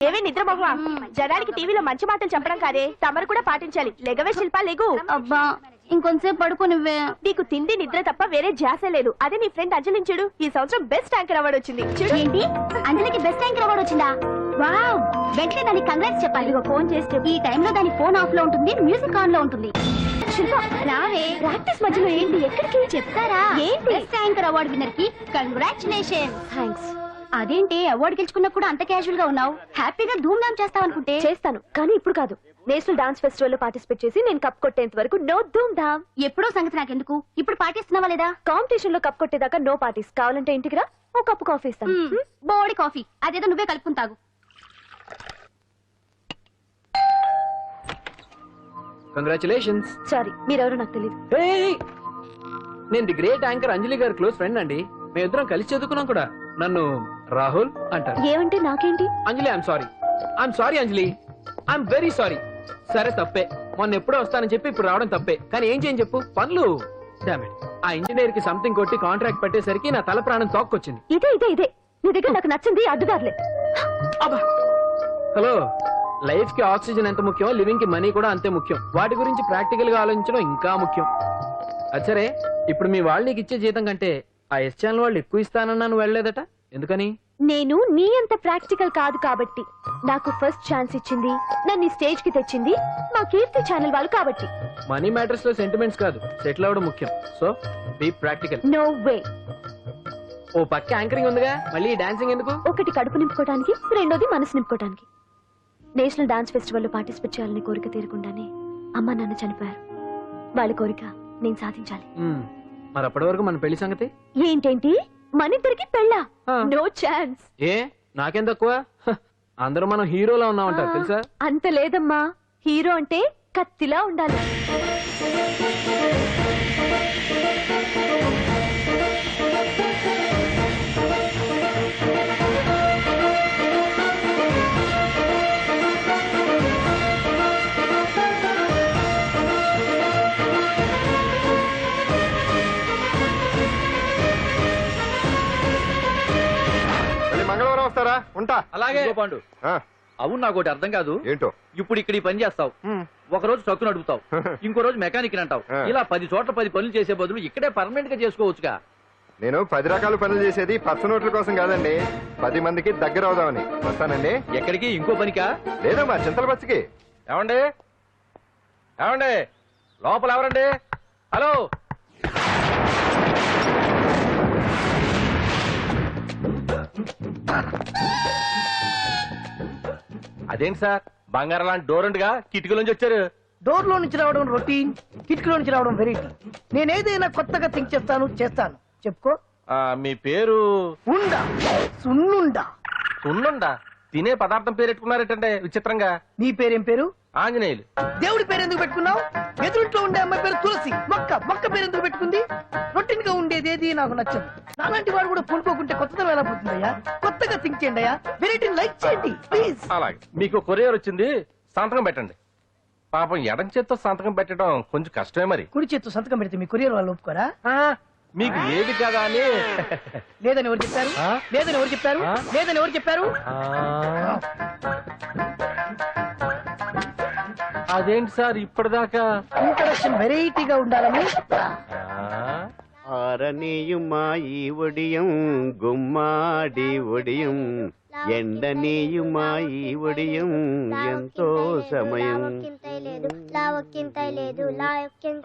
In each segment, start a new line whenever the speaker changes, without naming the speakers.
ఏవే నిద్ర మగువా, జనానికి టీవీలో మంచి మాటలు చెప్పడం కాదే, తమరు కూడా పాటించాలి. లెగవే శిల్పా, లెగు.
అబ్బా ఇంకొంతసేపు పడుకో నువ్వే.
నీకు తిండి నిద్ర తప్ప వేరే ధ్యాస లేదు. అదే నీ ఫ్రెండ్ అంజలిని చూడు, ఈ సంవత్సరం బెస్ట్ యాంకర్ అవార్డు వచ్చింది. చూడు.
ఏంటి అంజలికి బెస్ట్ యాంకర్ అవార్డు వచ్చిందా? వావ్, వెంటనే దానికి కంగ్రాట్స్ చెప్పాలి. ఫోన్ చేస్తే ఈ టైంలో దాని ఫోన్ ఆఫ్ లో ఉంటుంది, మ్యూజిక్ ఆన్ లో ఉంటుంది. శిల్పా రావే, ప్రాక్టీస్ మధ్యలో ఏంటి, ఎక్కడికి చెప్తారా? ఏంటి? బెస్ట్ యాంకర్ అవార్డు విన్నర్ కి కంగ్రాచులేషన్.
థ్యాంక్స్.
అదేంటి అవార్డు గెలుచుకున్నా కూడా అంత క్యాజువల్ గా ఉన్నావు? హ్యాపీగా ధూమ్ ధామ్ చేస్తావు అనుకుంటే.
చేస్తాను, కానీ ఇప్పుడు కాదు. నేషనల్ డాన్స్ ఫెస్టివల్ లో పార్టిసిపేట్ చేసి నేను కప్ కొట్టేంత వరకు నో ధూమ్ ధామ్.
ఎప్పుడో సంగతి నాకెందుకు, ఇప్పుడు పాటిస్తున్నావా లేదా?
కాంపిటీషన్ లో కప్ కొట్టేదాకా నో పార్టీస్. కావాలంటే ఇంటికి రా, ఓ కప్పు కాఫీ ఇస్తాను.
బోడి కాఫీ అదేదో నువ్వే కలుపుకుని తాగు.
కంగ్రాచులేషన్స్.
సారీ, మీరెవరో నాకు తెలియదు.
నేను ది గ్రేట్ యాంకర్ అంజలి గారి క్లోజ్ ఫ్రెండ్ అండి. మేమిద్దరం కలిసి చదువుకున్నాం కూడా. నన్ను రాహుల్ అంటారు.
ఏమంటే నాకేంటి?
Anjali I'm sorry Anjali, I'm very sorry. సరే తప్పే, మొన్న ఎప్పుడో వస్తానని చెప్పి ఇప్పుడు రావడం తప్పే. కానీ ఏం చేయని చెప్పు, పనులు. ఆ ఇంజనీర్ కి సంథింగ్ కొట్టి కాంట్రాక్ట్ పెట్టేసరికి నా తల ప్రాణం తోక్కొచ్చింది.
ఇదే నీ దగ్గర నాకు నచ్చింది అడ్డుదారులే.
హలో, లైఫ్ కి ఆక్సిజన్ ఎంత ముఖ్యం, లివింగ్ కి మనీ కూడా అంతే ముఖ్యం. వాటి గురించి ప్రాక్టికల్ గా ఆలోచించడం ఇంకా ముఖ్యం. అచ్చరే, ఇప్పుడు మీ వాళ్ళు నీకు ఇచ్చే జీతం కంటే ఆ ఎస్ ఛానల్ వాళ్ళు ఎక్కువ ఇస్తానన్నా నువ్వు వెళ్ళలేదట, ఎందుకని?
నేను నీ అంత ప్రాక్టికల్ కాదు కాబట్టి. నాకు ఫస్ట్ ఛాన్స్ ఇచ్చింది, నన్ను స్టేజ్ కి తెచ్చింది మా కీర్తి ఛానల్ వాళ్ళు కాబట్టి.
మనీ మ్యాటర్స్ లో సెంటిమెంట్స్ కాదు, సెటిల్ అవ్వడం ముఖ్యం. So be practical.
No way.
ఓ పక్క యాంకరింగ్ ఉందిగా, మళ్ళీ డాన్సింగ్ ఎందుకు?
ఒకటి కడుపు నింపుకోవడానికి, రెండోది మనసు నింపుకోవడానికి. నేషనల్ డాన్స్ ఫెస్టివల్ లో పార్టిసిపేట్ చేయాలని కోరిక తీరకుండానే అమ్మ నాన్న చనిపోయారు. వాళ్ళ కోరిక నేను సాధించాలి.
మరి అప్పటి వరకు మన పెళ్లి సంగతి
ఏంటేంటి? మనిద్దరికి పెళ్ళా? No chance.
ఏ నాకేం తక్కువ? అందరూ మనం హీరోలా ఉన్నామంటారు తెలుసా?
అంత లేదమ్మా, హీరో అంటే కత్తిలా ఉండాలి.
మంగళవారం వస్తారా? ఉంటా.
అలాగే పాండు.
అవును, నాకు ఒకటి అర్థం కాదు. ఏంటో?
ఇప్పుడు ఇక్కడ ఈ పని చేస్తావు, ఒక రోజు ట్రక్కు నడుపుతావు, ఇంకో రోజు మెకానిక్ అంటావు. ఇలా 10 చోట్ల 10 పనులు చేసే బదులు ఇక్కడే పర్మనెంట్ గా చేసుకోవచ్చుగా.
నేను 10 రకాల పనులు చేసేది పచ్చ నోట్ల కోసం కాదండి, 10 మందికి దగ్గర అవుదామని. వస్తానండి.
ఎక్కడికి? ఇంకో పనికా?
లేదమ్మా, చింతల బస్సుకి.
ఏమండి ఏమండి, లోపల ఎవరండి? హలో, అదేంటి సార్, బంగారం లాంటి డోర్ ఉండగా కిటికీలోంచి వచ్చారు?
డోర్ లో నుంచి రావడం రొటీన్, కిటికీలో నుంచి రావడం వెరైటీ. నేనేదైనా కొత్తగా థింక్ చేస్తాను. చెప్పుకో.
మీ పేరు?
ఉండా, సున్నుండా.
సున్నుండా? తినే పదార్థం పేరు పెట్టుకున్నారేటంటే విచిత్రంగా.
నీ పేరేం పేరు?
ఆంజనేయులు.
దేవుడి పేరు ఎందుకు పెట్టుకున్నావు? ఎదురుంట్లో ఉండే అమ్మాయి పేరు తులసి. మొక్క పేరు ఎందుకు పెట్టుకుంది? రొటీన్ గా ఉండేది ఏది నాకు నచ్చదు. నాలాంటి వాడు కూడా పూనుకోకుంటే కొత్తదనం ఎలా పోతుందయ్యా? కొత్తగా థింక్ చేయండి అయ్యా, వెరైటీని లైక్ చేయండి ప్లీజ్.
అలాగే, మీకు కొరియర్ వచ్చింది, సంతకం పెట్టండి. పాపం ఎడం చేత్తో సంతకం పెట్టడం కొంచెం కష్టమే. మరి
కుడి చేత్తో సంతకం పెడితే మీ కొరియర్ వాళ్ళు ఒప్పుకోరా?
మీకు ఏది కదా అని.
లేదని ఎవరు చెప్పారు? లేదని ఎవరు చెప్పారు? లేదని ఎవరు చెప్పారు?
అదేంటి సార్ ఇప్పటిదాకా
ఇంట్రడక్షన్ వెరైటీగా ఉండాలని.
ఆరనీయుమాయి ఒడియం గుమ్మాడి ఒడియం ఎండనీయుమాయి ఒడియం ఎంతో సమయం.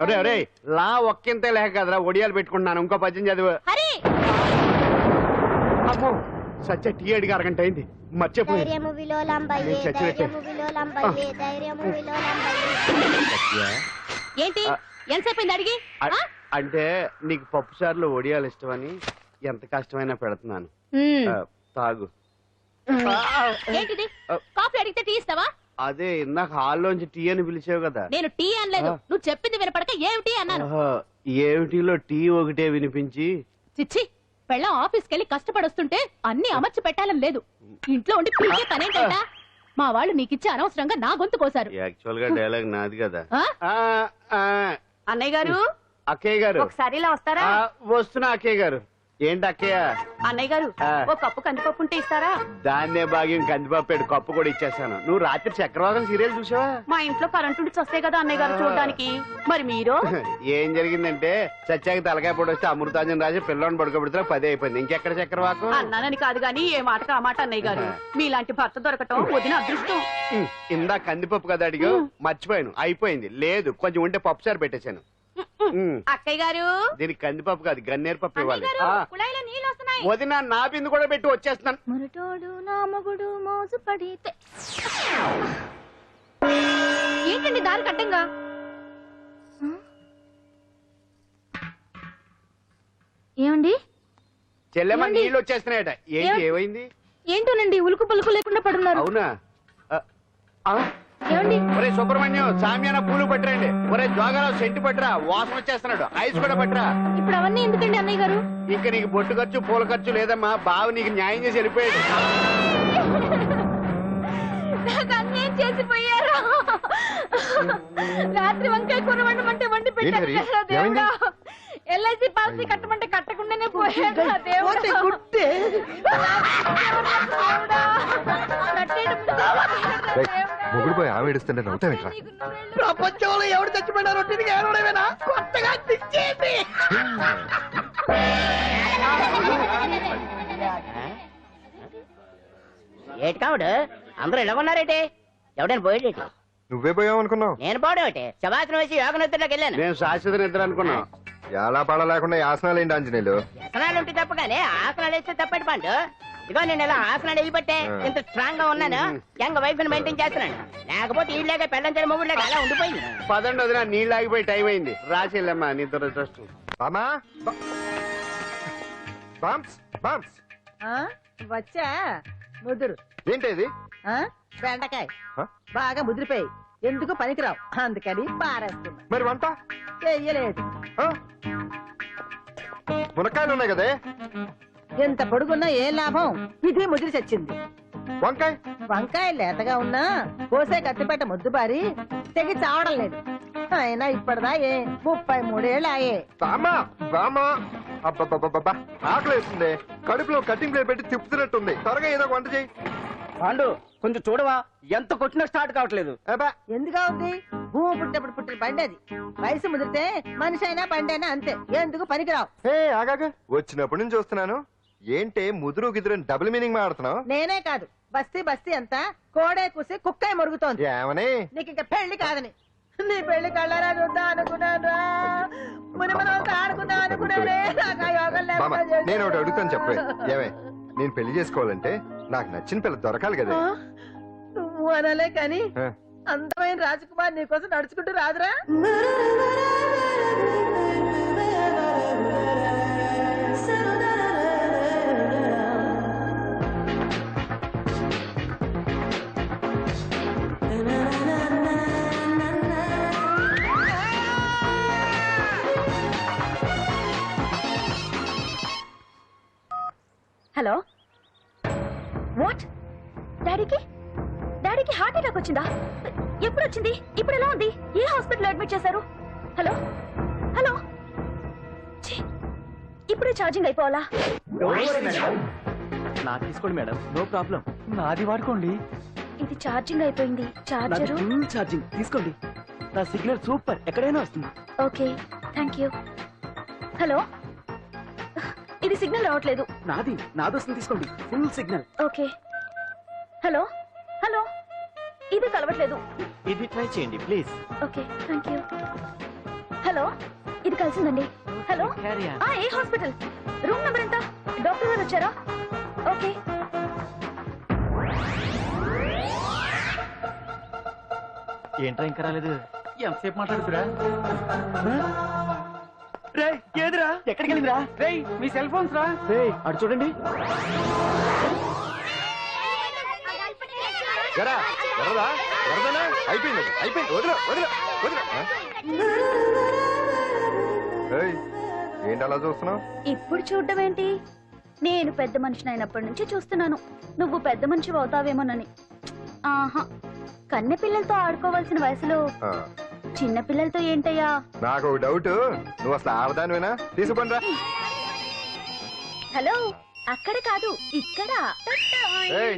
అరే అరే, లా ఒక్కింతే లేక కదరా ఒడియాలు పెట్టుకుంటున్నాను. ఇంకో పద్యం చదువు. అమ్మో, సత్య టీ అడిగి అరగంట అయింది, మర్చిపోయి.
ఏంటి ఎంతసేపు అడిగి?
అంటే నీకు పప్పు సార్లు ఒడియాలు ఇష్టమని ఎంత కష్టమైనా పెడుతున్నాను, తాగు.
ఏంటిది? కాఫీ అడిగితే టీ ఇస్తావా?
అదే ఇందాక హాల్లోంచి టీ అని పిలిచావు కదా.
నేను టీ అనలేదు, నువ్వు చెప్పింది వినపడక ఏమిటి అన్నాను.
ఏమిటిలో టీ ఒకటే వినిపించి.
చిచ్చి, పెళ్ళం ఆఫీస్కి వెళ్ళి కష్టపడొస్తుంటే అన్ని అమర్చి పెట్టాలని లేదు. ఇంట్లో ఉండి పీకే పనేంటంట. మా వాళ్ళు నీకిచ్చి అనవసరంగా నా గొంతు కోసారు.
యాక్చువల్ గా డైలాగ్ నాది కదా.
అన్నయ్య గారు,
అక్కయ్య గారు
ఒకసారి ఇలా వస్తారా?
వస్తున్నా అక్కయ్య గారు. ఏంటి అక్కయ్య?
అన్నయ్య గారు
ఆ.
ఒక కప్పు కందిపప్పు ఉంటే ఇస్తారా?
దాన్నే భాగ్యం కందిపప్పు కప్పు కూడా ఇచ్చేసాను. నువ్వు రాత్రి చక్రవాకం సీరియల్ చూసావా?
మా ఇంట్లో కరెంటు ఉండి వస్తే కదా అన్నయ్య గారు చూడడానికి. మరి మీరు
ఏం జరిగిందంటే సత్యాకి తలకాయ పొడి వస్తే అమృతాంజన్ రాజు పిల్లని పడుకోబెడితే 10 అయిపోయింది. ఇంకెక్కడ చక్రవాకం?
అన్నానని కాదు గాని ఏ మాటకు ఆ మాట అన్నయ్య గారు. మీలాంటి భర్త దొరకటం వదిన అదృష్టం.
ఇందా కందిపప్పు కదా అడిగా, మర్చిపోయాను. అయిపోయింది. లేదు కొంచెం ఉంటే పప్పు సార్ పెట్టేశాను.
అక్కయ్య గారు
దీనికి కందిపప్పు కాదు గన్నేరు పప్పు ఇవ్వాలి.
అన్నయ్య గారు, కుళాయిలో నీళ్ళు వస్తున్నాయి.
వదిన నా బిందు కూడా పెట్టి వచ్చేస్తున్నాను.
మురటోడు నా మొగుడు మోజు పడితే
ఏంటండి దారి కట్టంగా?
ఏమండి
చెల్లెమ్మ
ఏమండి?
నీళ్ళు వచ్చేస్తున్నాయట. ఏంటి
ఏం-
ఏమైంది?
ఏంటోనండి ఉలుకు పలుకు లేకుండా పడున్నారు.
అవునా? ఆ,
ఏమండి
ఒరే సుబ్రహ్మణ్యం సామ్యాన పూలు పట్టరండి. ఒరే జోగారావు సెంటు పట్టరా, వాసన వచ్చేస్తున్నాడు. ఐస్ కూడా పట్టరా.
ఇప్పుడు అవన్నీ ఎందుకండి అన్నయ్య గారు?
ఇంకా నీకు బొట్టు ఖర్చు పూల ఖర్చు లేదమ్మా. బావ నీకు న్యాయం చేసి వెళ్ళిపోయాడు.
నాకు అన్యాయం చేసిపోయారు. రాత్రి వంకాయ కూర వండమంటే వండి పెట్టారు
ఏంటి హరి?
కదా దేవుడా.
ఏమైంది?
ఎల్ఐసి పాలసీ కట్టమంటే కట్టకుండానే పోయాడు కదా దేవుడా.
పోతే గుట్టే.
దేవుడా. కట్టేయడం దేవుడా.
మొగుడు పోయి ఆమె ఏడుస్తుంటే నవ్వుతావేట్రా?
నీకు నూరేళ్ళు.
ప్రపంచంలో ఎవడు చచ్చిపోయినా రొట్టెని ఏడవడమేనా? కొత్తగా తెచ్చేయండి.
ఏటి కావుడు అందరూ ఇలా ఉన్నారేటి? ఎవడైనా పోయేటి?
నువ్వే పోయావు అనుకున్నావు.
నేను పోవడం ఏంటి? శవాసనం వేసి యోగ నిద్రలోకి వెళ్ళాను.
నేను శాశ్వత నిద్ర అనుకున్నా.
ఎలా పాడ లేకుండా యాసనాలు ఏంటి ఆంజనేయులు?
వ్యసనాలు ఉంటే తప్పగానే ఆసనాలు వేస్తే తప్పటి పండు. ఇదిగో నేను ఇలా ఆసనాలు వేయబట్టే ఇంత స్ట్రాంగ్ గా ఉన్నాను. యంగ్ వైఫ్ ని మెయింటైన్ చేస్తున్నాను. లేకపోతే ఈళ్ళగా పెళ్ళంచని మొగుడులాగా అలా ఉండిపోయింది.
పదండి వదిన, నీళ్ళు ఆగిపోయి టైం అయింది. రాసేళ్ళమ్మా నీ దురదృష్టం.
బామా బామ్స్ బామ్స్
వచ్చా ముదురు
ఏంటి ఇది?
బెండకాయ
ఆ?
బాగా ముదిరిపోయి ఎందుకు పనికిరావు అందుకని పారేస్తున్నా.
మరి వంట
చెయ్యలేదు.
ఆ? మునక్కాయలు ఉన్నాయి కదే.
ఎంత పొడుగున్నా ఏం లాభం? ఇది ముదిరి చచ్చింది.
వంకాయ
వంకాయ లేతగా ఉన్నా కోసే కత్తిపేట ముద్దుబారి తెగి చావడం లేదు. అయినా ఇప్పటిదా 33 ఏళ్ళు ఆయే.
బామా బామా అబ్బబ్బబ్బబ్బా ఆకలి వేస్తుంది. కడుపులో కటింగ్ ప్లేట్ పెట్టి తిప్పుతున్నట్టుంది. త్వరగా ఏదో ఒక వంట చేయి.
పాండు కొంచెం చూడవా, ఎంత కొట్టినా స్టార్ట్ కావట్లేదు.
అబ్బా
ఎందుగా ఉంది? భూమి పుట్టినప్పుడు పుట్టిన బండి అది. వయసు ముదిరితే మనిషి అయినా బండి అయినా అంతే. ఎందుకు పనికిరావు.
హే ఆగాక, వచ్చినప్పటి నుంచి చూస్తున్నాను. ఏంటే ముదురు గిదురు డబుల్ మీనింగ్ మాడుతున్నావు?
నేనే కాదు బస్తీ బస్తీ అంతా కోడే కూసి కుక్కాయ మరుగుతోంది.
ఏమని?
నీకు ఇంకా పెళ్లి కాదని. నీ పెళ్లి కళ్ళరా చూద్దాం అనుకున్నాను రా. ముని మనవలతో ఆడుకుందాం అనుకున్నానే. నాకు ఆ యోగం
మామ
లేకుండా
నేను ఒకటి
చేశావు.
అడుగుతాను చెప్పే. ఏమే, నేను పెళ్లి చేసుకోవాలంటే నాకు నచ్చిన పిల్ల దొరకాలి కదా.
ఆ? నువ్వు అనలే కాని
ఆ,
అందమైన రాజకుమార్ నీకోసం నడుచుకుంటూ రాదురా.
Hello what? డాడీకి డాడీకి హార్ట్ అటాక్ వచ్చిందా? ఎప్పుడు వచ్చింది? ఇప్పుడు ఎలా ఉంది? ఏ హాస్పిటల్ అడ్మిట్ చేశారు? హలో హలో ఛీ, ఇప్పుడే ఛార్జింగ్ అయిపోవాలా?
నాకు తీసుకోండి మేడం, నో ప్రాబ్లం. నాది వాడుకోండి.
ఇది ఛార్జింగ్ అయిపోయింది. చార్జరు
ఫుల్ ఛార్జింగ్ తీసుకోండి. నా సిగ్నల్ సూపర్, ఎక్కడైనా వస్తుంది.
Okay thank you. హలో ఇది సిగ్నల్ రావట్లేదు.
నాది వస్తుంది, తీసుకోండి. Full signal.
Okay hello hello ఇది కలవట్లేదు.
ఇది ట్రై చేయండి please.
Okay thank you. Hello ఇది కలిసిందండి. హలో ఏ హాస్పిటల్? రూమ్ నెంబర్ ఎంత? డాక్టర్ గారు వచ్చారా? ఓకే
ఏంట్రా ఇంకా రాలేదు? ఎంతసేపు మాట్లాడుతురా? రే ఏదిరా? ఎక్కడికి వెళ్ళిందిరా? రే మీ సెల్ ఫోన్స్ రా. రే అటు చూడండి.
ఎరా ఎర్రదా ఎర్రదనా? అయిపోయింది అయిపోయింది. వదిలే వదిలే వదిలే. ఆ? ఏయ్, ఏంటి అలా చూస్తున్నావు?
ఇప్పుడు చూడడం ఏంటి? నేను పెద్ద మనిషిని అయినప్పటి నుంచి చూస్తున్నాను నువ్వు పెద్ద మనిషి అవుతావేమోనని. ఆహా, కన్నె పిల్లలతో ఆడుకోవాల్సిన వయసులో చిన్న పిల్లలతో ఏంటయ్యా?
నాకు ఒక డౌట్, నువ్వు అసలు ఆడదానివేనా? తీసుకుంటా.
హలో అక్కడ కాదు ఇక్కడ.
ఏయ్,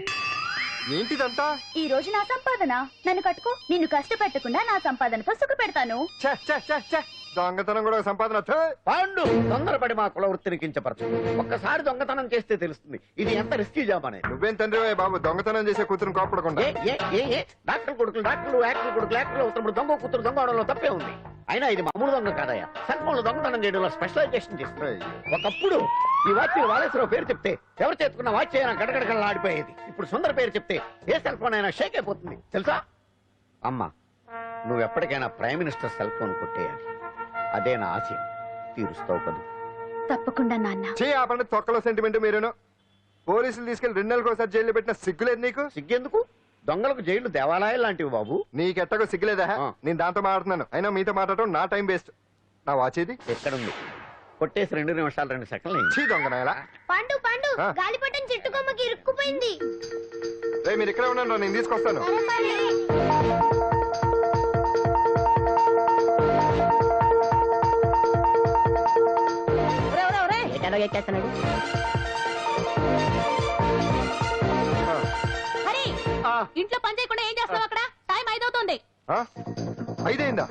ఏంటిదంతా?
ఈ రోజు నా సంపాదన. నన్ను కట్టుకో. నిన్ను కష్టపెట్టకుండా నా సంపాదనతో సుఖ పెడతాను.
ఛే, ఛే, ఛే, ఛే. దొంగతనం కూడా ఒక సంపాదన. ఛే.
పాండు తొందరపడి మా కుల వృత్తిని కించపరచు. ఒక్కసారి దొంగతనం చేస్తే తెలుస్తుంది ఇది ఎంత రిస్కీ జాబ్ అనేది.
నువ్వేం తండ్రి బాబు, దొంగతనం చేసే కూతురుని కోపడకుండా.
డాక్టర్ కొడుకులు డాక్టర్లు, యాక్టర్ కొడుకులు యాక్టర్లు అవుతున్నప్పుడు దొంగ కూతురు దొంగ అవడంలో తప్పే ఉంది. అయినా ఇది మామూలు దొంగ కాదయ్యా. సెల్ ఫోన్ లో దొంగతనం చేయడంలో స్పెషలైజేషన్ చేస్తుంది. ఒకప్పుడు ఈ వాచ్ వాలేశ్వరరావు పేరు చెప్తే ఎవరు చేతుకున్న వాచ్ అయినా గడగడగడలా ఆడిపోయేది. ఇప్పుడు సుందర పేరు చెప్తే ఏ సెల్ ఫోన్ అయినా షేక్ అయిపోతుంది తెలుసా? అమ్మా, నువ్వు ఎప్పటికైనా ప్రైమ్ మినిస్టర్ సెల్ ఫోన్ కొట్టేయాలి. అదే నా ఆశయం. తీరుస్తావు కదా?
తప్పకుండా నాన్న.
ఆ పండుగ తొక్కలో సెంటిమెంట్ మీరేను. పోలీసులు తీసుకెళ్లి 2 నెలలకు ఒకసారి జైల్లో పెట్టిన సిగ్గులేదు నీకు?
సిగ్గెందుకు? దొంగలకు జైలు దేవాలయాలు లాంటివి బాబు.
నీకెట్టకు సిగ్గులేదా? నేను దాంతో మాట్లాడుతున్నాను. అయినా మీతో మాట్లాడటం నా టైం వేస్ట్. నా వాచ్ ఇది
ఎక్కడుంది? కొట్టేసి 2 నిమిషాలు 2 సెకండ్లు అయింది.
చీ దొంగనాయలా.
పండు పండు
ఆ?
గాలిపటం చెట్టు కొమ్మకి ఇరుక్కుపోయింది.
మీరు ఇక్కడే ఉండండి, నేను తీసుకొస్తాను.
ఎక్కేస్తున్నాడు.
హరి, ఇంట్లో పని చేయకుండా ఏం చేస్తావు అక్కడ? టైం 5 అవుతుంది.
5 అయిందా?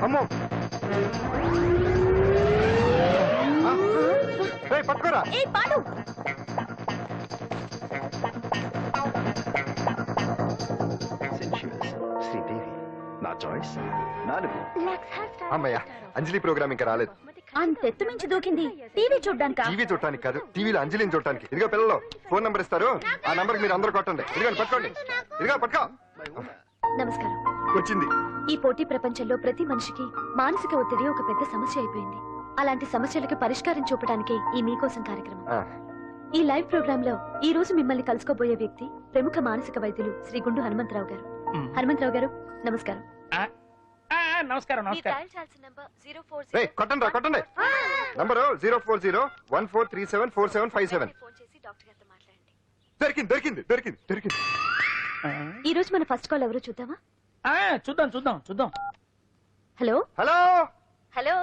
అమ్మో, పట్టుకోరా.
ఏ పాడు.
శ్రీదేవి నా చాయిస్ 4. అమ్మయ్య, అంజలి ప్రోగ్రామ్ ఇంకా రాలేదు.
అంతెత్తు మించి దూకింది. టీవీ చూడ్డానికా?
టీవీ చూడటానికి కాదు, టీవీలో అంజలిని చూడటానికి. ఇదిగో పిల్లలు, ఫోన్ నంబర్ ఇస్తారు, ఆ నంబర్ మీరు అందరూ కొట్టండి. ఇదిగో పట్టుకోండి. ఇదిగో పట్టుకో.
నమస్కారం.
వచ్చింది.
ఈ పోటీ ప్రపంచంలో ప్రతి మనిషికి మానసిక ఒత్తిడి ఒక పెద్ద సమస్య అయిపోయింది. అలాంటి సమస్యలకు పరిష్కారం చూపడానికే ఈ మీకోసం కార్యక్రమం. ఈ లైవ్ ప్రోగ్రామ్ లో ఈ రోజు మిమ్మల్ని కలుసుకోబోయే వ్యక్తి ప్రముఖ మానసిక వైద్యులు శ్రీ గుండు హనుమంతరావు గారు. హనుమంతరావు గారు నమస్కారం.
నమస్కారం.
కొట్టండి కొట్టండి. నంబరు 04014374757. దొరికింది దొరికింది దొరికింది దొరికింది.
ఈ రోజు మన ఫస్ట్ కాల్ ఎవరో చూద్దామా?
చూద్దాం చూద్దాం చూద్దాం.
హలో
హలో
హలో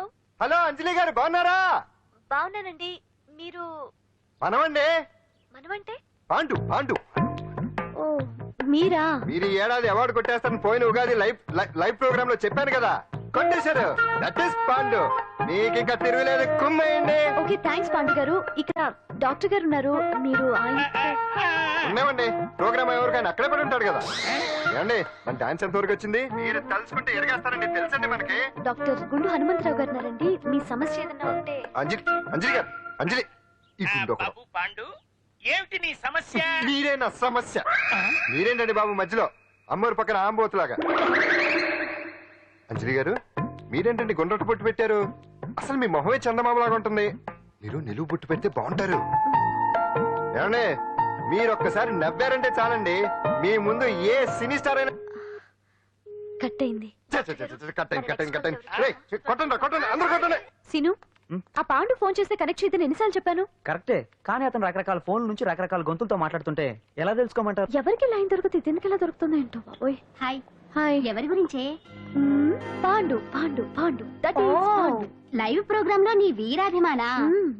హలో, అంజలి గారు బాగున్నారా?
బాగున్నానండి. మీరు?
మనమండి.
మనమంటే?
పాండు పాండు.
ఓ మీరా?
మీరు ఈ ఏడాది అవార్డు కొట్టేస్తారని పోయిన ఉగాది లైవ్ ప్రోగ్రామ్ లో చెప్పాను కదా, కొట్టేశారు. That is Pandu. మీకు ఇంకా తిరుగులేదు, కుమ్మేయండి.
ఓకే థ్యాంక్స్ పాండు గారు. ఇక్కడ డాక్టర్ గారు ఉన్నారు, మీరు ఆయన?
ఉన్నామండి. ప్రోగ్రామ్ ఎవరికైనా అక్కడే పడి ఉంటాడు కదా. ఏమండి, మన డాన్స్ ఎంత వరకు వచ్చింది? మీరు తలుచుకుంటే ఎరగేస్తారండి, తెలుసండి మనకి.
డాక్టర్ గుండు హనుమంతరావు గారు ఉన్నారండి. మీ సమస్య ఏదన్నా ఉంటే.
అంజలి అంజలి గారు, అంజలి
బాబు పాండు, ఏమిటి నీ సమస్య?
మీరే నా సమస్య. మీరేంటండి బాబు మధ్యలో అమ్మోరు పక్కన ఆంబోతులాగా? అంజలి గారు, మీరేంటండి గుండ్రటి బొట్టు పెట్టారు? అసలు మీ మొహమే చందమామలాగా ఉంటుంది. మీరు నిలువు బొట్టు పెడితే బాగుంటారు. ఏమండి, మీరు ఒక్కసారి నవ్వారంటే చాలండి, మీ ముందు ఏ సినీ స్టార్ అయినా
కట్ అయింది.
కొట్టండి కొట్టండి, అందరూ కొట్టండి.
సిను, ఆ పాండు ఫోన్ చేస్తే కనెక్ట్ చేయదని ఎన్నిసార్లు చెప్పాను?
కరెక్టే, కానీ అతను రకరకాల ఫోన్ల నుంచి రకరకాల గొంతులతో మాట్లాడుతుంటే ఎలా తెలుసుకోమంటారు?
ఎవరికి లైన్ దొరుకుతుంది, దీనికి ఎలా దొరుకుతుందో ఏంటో బాబోయ్.
Hi
hi.
ఎవరి గురించే?
Pandu Pandu Pandu. That is Pandu.
Live programme లో నీ వీరాభిమానా?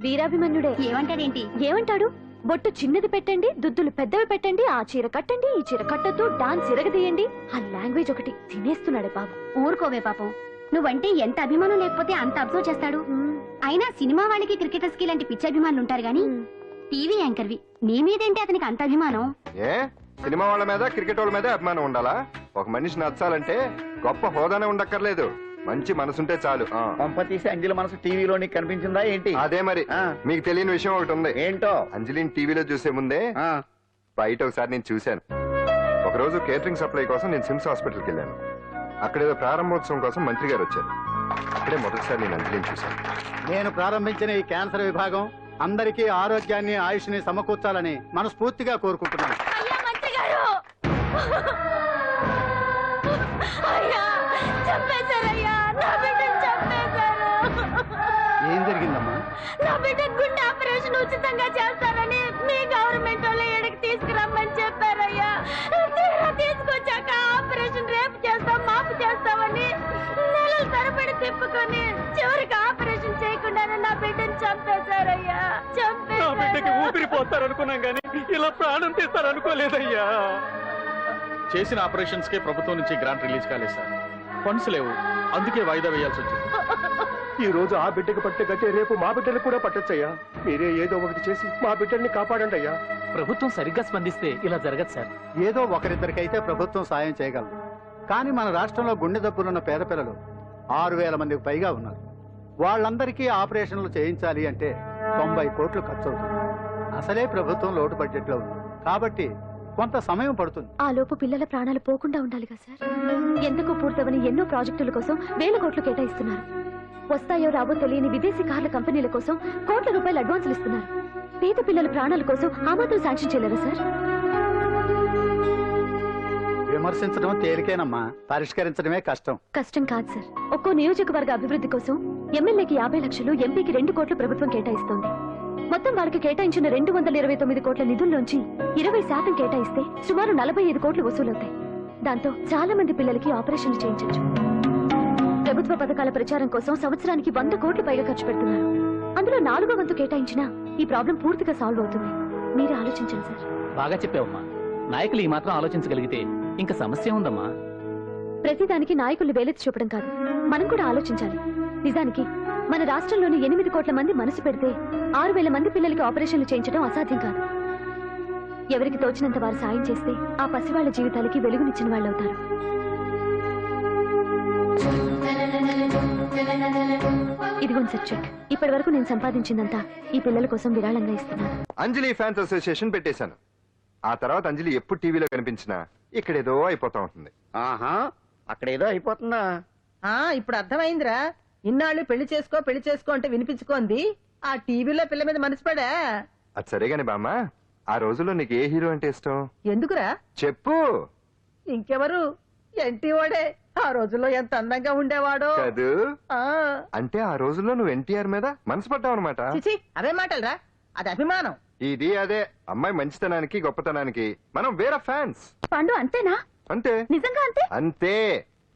వీరాభిమన్యుడే.
ఏమంటాడేంటి?
ఏమంటాడు? బొట్టు చిన్నది పెట్టండి, దుద్దులు పెద్దవి పెట్టండి, ఆ చీర కట్టండి, ఈ చీర కట్టద్దు, డాన్స్ ఇరగదీయండి. ఆ లాంగ్వేజ్ ఒకటి తినేస్తున్నాడే బాబు.
ఊరుకోవే పాపం, నువ్వంటే ఎంత అభిమానం లేకపోతే అంత అబ్జర్వ్ చేస్తాడు. అయినా సినిమా వాళ్ళకి క్రికెటర్స్ కి ఇలాంటి పిచ్చి అభిమానులు ఉంటారు గానీ టీవీ యాంకర్వి నీ మీదేంటి అతనికి అంత అభిమానం?
ఏ సినిమా వాళ్ళ మీద క్రికెట్ వాళ్ళ మీద అభిమానం ఉండాలా? ఒక మనిషి నచ్చాలంటే గొప్ప హోదానే ఉండక్కర్లేదు, మంచి మనసుంటే చాలు.
పంప తీసి అంజలి మనసు టీవీలో నీకు కనిపించిందా ఏంటి?
అదే మరి. మీకు తెలియని విషయం ఒకటి ఉంది.
ఏంటో?
అంజలిని టీవీలో చూసే ముందే బయట ఒకసారి నేను చూశాను. ఒకరోజు కేటరింగ్ సప్లై కోసం నేను సిమ్స్ హాస్పిటల్కి వెళ్ళాను. అక్కడేదో ప్రారంభోత్సవం కోసం మంత్రి గారు వచ్చారు. అక్కడే మొదటిసారి నేను అంజలిని చూశాను.
నేను ప్రారంభించిన ఈ క్యాన్సర్ విభాగం అందరికీ ఆరోగ్యాన్ని ఆయుష్ని సమకూర్చాలని మనస్ఫూర్తిగా కోరుకుంటున్నాను. ఏం జరిగిందమ్మా?
నా బిడ్డ గుండె ఆపరేషన్ ఉచితంగా చేస్తారని మీ గవర్నమెంట్ వాళ్ళు ఎడకి తీసుకురమ్మని చెప్పారయ్యా. తీసుకొచ్చాక ఆపరేషన్ రేపు చేస్తాం మాపు చేస్తామని నెలల తరబడి తిప్పుకొని చివరికి ఆపరేషన్ చేయకుండానే నా బిడ్డను చంపేశారయ్యా. చంపేశారు.
బిడ్డకి ఊపిరి పోస్తారనుకున్నాం కానీ ఇలా ప్రాణం తీస్తారనుకోలేదయ్యా.
చేసిన ఆపరేషన్స్ కే ప్రభుత్వం నుంచి గ్రాంట్ రిలీజ్ కాలేదు సార్. ఫండ్స్ లేవు, అందుకే వాయిదా వేయాల్సి వచ్చింది.
ఈ రోజు ఆ బిడ్డకి పట్టే గట్టే రేపు మా బిడ్డలు కూడా పట్టొచ్చయ్యా. మీరే ఏదో ఒకటి చేసి మా బిడ్డల్ని కాపాడండి అయ్యా.
ప్రభుత్వం సరిగ్గా స్పందిస్తే ఇలా జరగదు సార్.
ఏదో ఒకరిద్దరికైతే ప్రభుత్వం సాయం చేయగలదు. కానీ మన రాష్ట్రంలో గుండె జబ్బులున్న పేద పిల్లలు 6,000 మందికి పైగా ఉన్నారు. వాళ్ళందరికీ ఆపరేషన్లు చేయించాలి అంటే 90 కోట్లు ఖర్చు అవుతుంది. అసలే ప్రభుత్వం లోటు బడ్జెట్ లో ఉంది కాబట్టి కొంత సమయం పడుతుంది.
ఆ లోపు పిల్లల ప్రాణాలు పోకుండా ఉండాలిగా సార్. ఎందుకు పూర్తవని ఎన్నో ప్రాజెక్టుల కోసం వేల కోట్లు కేటాయిస్తున్నారు. వస్తాయో రావో తెలియని విదేశీ కార్ల కంపెనీల కోసం కోట్ల రూపాయలు అడ్వాన్సులు ఇస్తున్నారు. పేద పిల్లల ప్రాణాల కోసం ఆ మాత్రం శాంక్షన్ చేయలేరా సార్?
విమర్శించడం తేలికేనమ్మా, పరిష్కరించడమే కష్టం.
కష్టం కాదు సార్. ఒక్కో నియోజకవర్గ అభివృద్ధి కోసం ఎమ్మెల్యేకి 50 లక్షలు, ఎంపీకి 2 కోట్లు ప్రభుత్వం కేటాయిస్తోంది. మొత్తం వారికి కేటాయించిన 229 కోట్ల నిధుల్లోంచి 20% కేటాయిస్తే సుమారు 45 కోట్లు వసూలవుతాయి. దాంతో చాలా మంది పిల్లలకి ఆపరేషన్లు చేయించవచ్చు. ప్రభుత్వ పథకాల ప్రచారం కోసం సంవత్సరానికి 100 కోట్లు పైగా ఖర్చు పెడుతున్నారు. అందులో 4వ వంతు కేటాయించినా ఈ ప్రాబ్లం పూర్తిగా సాల్వ్ అవుతుంది. మీరే ఆలోచించండి సార్.
బాగా చెప్పావమ్మా. నాయకులు ఈ మాత్రం ఆలోచించగలిగితే ఇంకా సమస్య ఉందమ్మా.
ప్రతిదానికి నాయకులు వేలెత్తి చూపడం కాదు, మనం కూడా ఆలోచించాలి. నిజానికి మన రాష్ట్రంలోని 8 కోట్ల మంది మనసు పెడితే 6,000 మంది పిల్లలకి ఆపరేషన్లు చేయించడం అసాధ్యం కాదు. ఎవరికి తోచినంత వారు సాయం చేస్తే ఆ పసివాళ్ల జీవితాలకి వెలుగునిచ్చిన వాళ్ళు అవుతారు. ఇదిగోండి సార్ చెక్. ఇప్పటి వరకు నేను సంపాదించిందంతా ఈ పిల్లల కోసం విరాళంగా ఇస్తున్నాను.
అంజలి ఫ్యాన్స్ అసోసియేషన్ పెట్టేశాను. ఆ తర్వాత అంజలి ఎప్పుడు టీవీలో కనిపించినా ఇక్కడేదో అయిపోతా ఉంటుంది.
ఆహా, అక్కడ ఏదో అయిపోతుందా?
ఇప్పుడు అర్థమైందిరా. ఇన్నాళ్ళు పెళ్లి చేసుకో అంటే వినిపించుకోంది. ఆ టీవీలో పిల్ల మీద మనసు పడా.
అది సరేగాని బామ్మ, ఆ రోజుల్లో నీకు ఏ హీరో అంటే ఇష్టం?
ఎందుకురా
చెప్పు.
ఇంకెవరు? ఎన్టీ వాడే. ఆ రోజుల్లో ఎంత అందంగా ఉండేవాడో
కాదు. అంటే ఆ రోజుల్లో నువ్వు ఎన్టీఆర్ మీద మనసు పడ్డావు అనమాట.
చిచి, అవే మాటలరా, అది అభిమానం.
ఇది అదే అమ్మాయి మంచితనానికి గొప్పతనానికి మనం వేరే ఫ్యాన్స్.
పండు అంతేనా?
అంతే.
నిజంగా అంతే?
అంతే.